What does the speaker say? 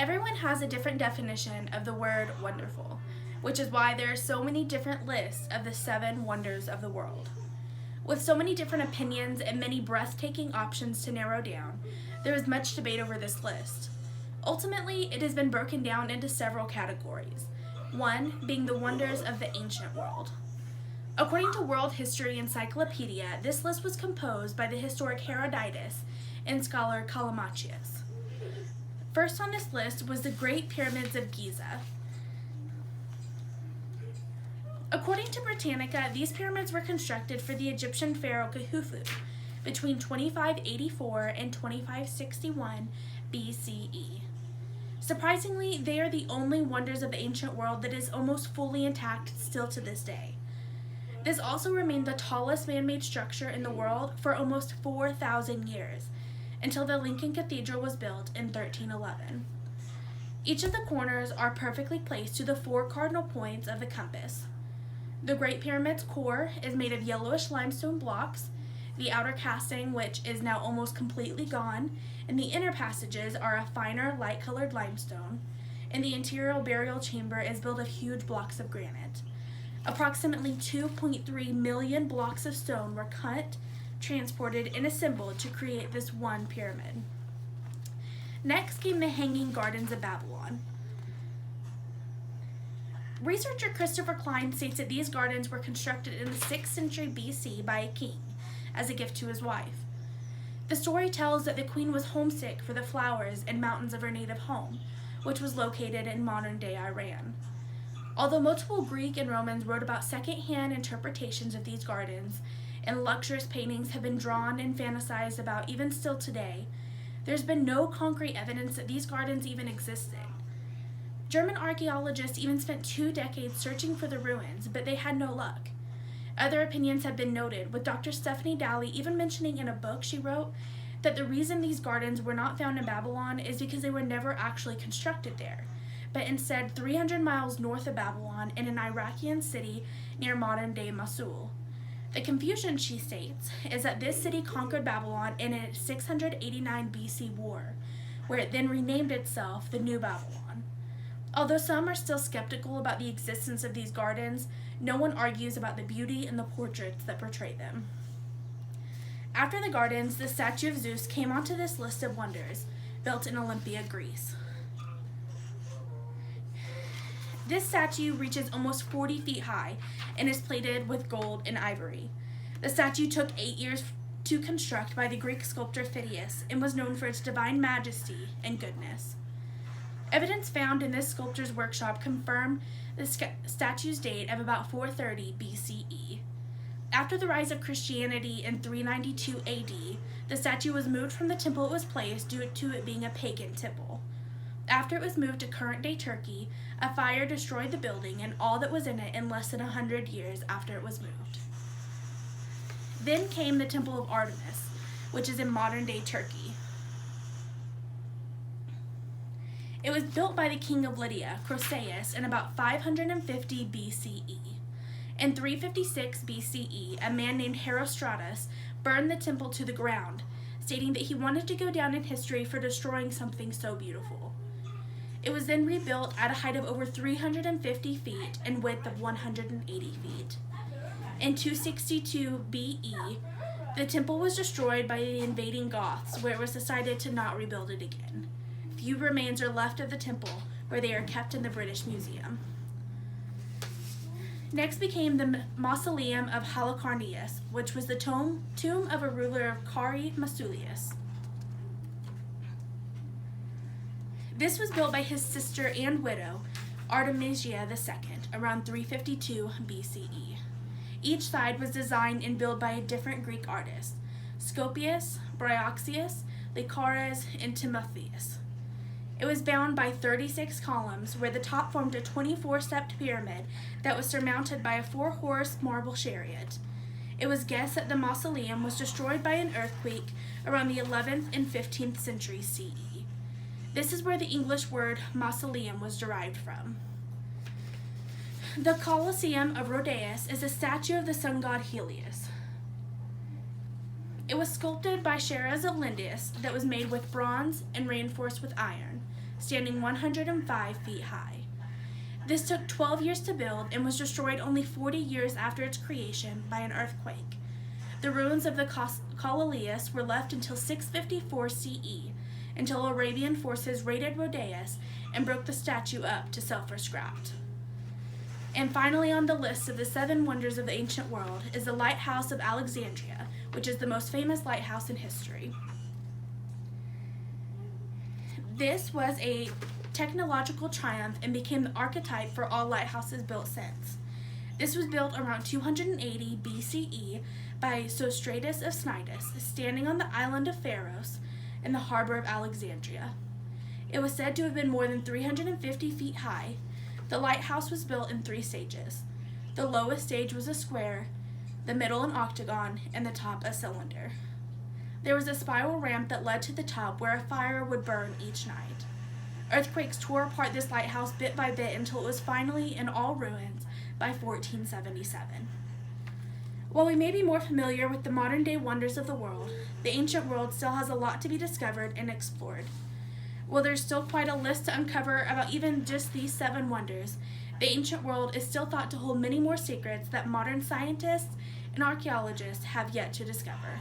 Everyone has a different definition of the word wonderful, which is why there are so many different lists of the 7 wonders of the world. With so many different opinions and many breathtaking options to narrow down, there is much debate over this list. Ultimately, it has been broken down into several categories, one being the wonders of the ancient world. According to World History Encyclopedia, this list was composed by the historic Herodotus and scholar Callimachus. First on this list was the Great Pyramids of Giza. According to Britannica, these pyramids were constructed for the Egyptian pharaoh Khufu between 2584 and 2561 BCE. Surprisingly, they are the only wonders of the ancient world that is almost fully intact still to this day. This also remained the tallest man-made structure in the world for almost 4,000 years, until the Lincoln Cathedral was built in 1311. Each of the corners are perfectly placed to the 4 cardinal points of the compass. The Great Pyramid's core is made of yellowish limestone blocks, the outer casting, which is now almost completely gone, and the inner passages are a finer, light-colored limestone, and the interior burial chamber is built of huge blocks of granite. Approximately 2.3 million blocks of stone were cut, transported, and assembled to create this one pyramid. Next came the Hanging Gardens of Babylon. Researcher Christopher Klein states that these gardens were constructed in the 6th century BC by a king as a gift to his wife. The story tells that the queen was homesick for the flowers and mountains of her native home, which was located in modern-day Iran. Although multiple Greek and Romans wrote about second-hand interpretations of these gardens, and luxurious paintings have been drawn and fantasized about even still today, there's been no concrete evidence that these gardens even existed. German archaeologists even spent 2 decades searching for the ruins, but they had no luck. Other opinions have been noted, with Dr. Stephanie Dalley even mentioning in a book she wrote that the reason these gardens were not found in Babylon is because they were never actually constructed there, but instead 300 miles north of Babylon in an Iraqi city near modern-day Mosul. The confusion, she states, is that this city conquered Babylon in a 689 BC war, where it then renamed itself the New Babylon. Although some are still skeptical about the existence of these gardens, no one argues about the beauty and the portraits that portray them. After the gardens, the statue of Zeus came onto this list of wonders, built in Olympia, Greece. This statue reaches almost 40 feet high and is plated with gold and ivory. The statue took 8 years to construct by the Greek sculptor Phidias and was known for its divine majesty and goodness. Evidence found in this sculptor's workshop confirm the statue's date of about 430 BCE. After the rise of Christianity in 392 AD, the statue was moved from the temple it was placed due to it being a pagan temple. After it was moved to current-day Turkey, a fire destroyed the building and all that was in it in less than 100 years after it was moved. Then came the Temple of Artemis, which is in modern-day Turkey. It was built by the king of Lydia, Croesus, in about 550 BCE. In 356 BCE, a man named Herostratus burned the temple to the ground, stating that he wanted to go down in history for destroying something so beautiful. It was then rebuilt at a height of over 350 feet and width of 180 feet. In 262 BE, the temple was destroyed by the invading Goths, where it was decided to not rebuild it again. Few remains are left of the temple, where they are kept in the British Museum. Next became the Mausoleum of Halicarnassus, which was the tomb of a ruler of Cari Mausolus. This was built by his sister and widow, Artemisia II, around 352 BCE. Each side was designed and built by a different Greek artist, Scopius, Bryaxius, Lycares, and Timotheus. It was bound by 36 columns, where the top formed a 24-stepped pyramid that was surmounted by a 4-horse marble chariot. It was guessed that the mausoleum was destroyed by an earthquake around the 11th and 15th century CE. This is where the English word mausoleum was derived from. The Colosseum of Rhodes is a statue of the sun god Helios. It was sculpted by Shiraz of Lindis that was made with bronze and reinforced with iron. standing 105 feet high. This took 12 years to build and was destroyed only 40 years after its creation by an earthquake. The ruins of the Colosseum were left until 654 CE, until Arabian forces raided Rhodeus and broke the statue up to sell for scrapped. And finally on the list of the 7 wonders of the ancient world is the Lighthouse of Alexandria, which is the most famous lighthouse in history. This was a technological triumph and became the archetype for all lighthouses built since. This was built around 280 BCE by Sostratus of Cnidus, standing on the island of Pharos in the harbor of Alexandria. It was said to have been more than 350 feet high. The lighthouse was built in 3 stages. The lowest stage was a square, the middle an octagon, and the top a cylinder. There was a spiral ramp that led to the top where a fire would burn each night. Earthquakes tore apart this lighthouse bit by bit until it was finally in all ruins by 1477. While we may be more familiar with the modern-day wonders of the world, the ancient world still has a lot to be discovered and explored. While there's still quite a list to uncover about even just these 7 wonders, the ancient world is still thought to hold many more secrets that modern scientists and archaeologists have yet to discover.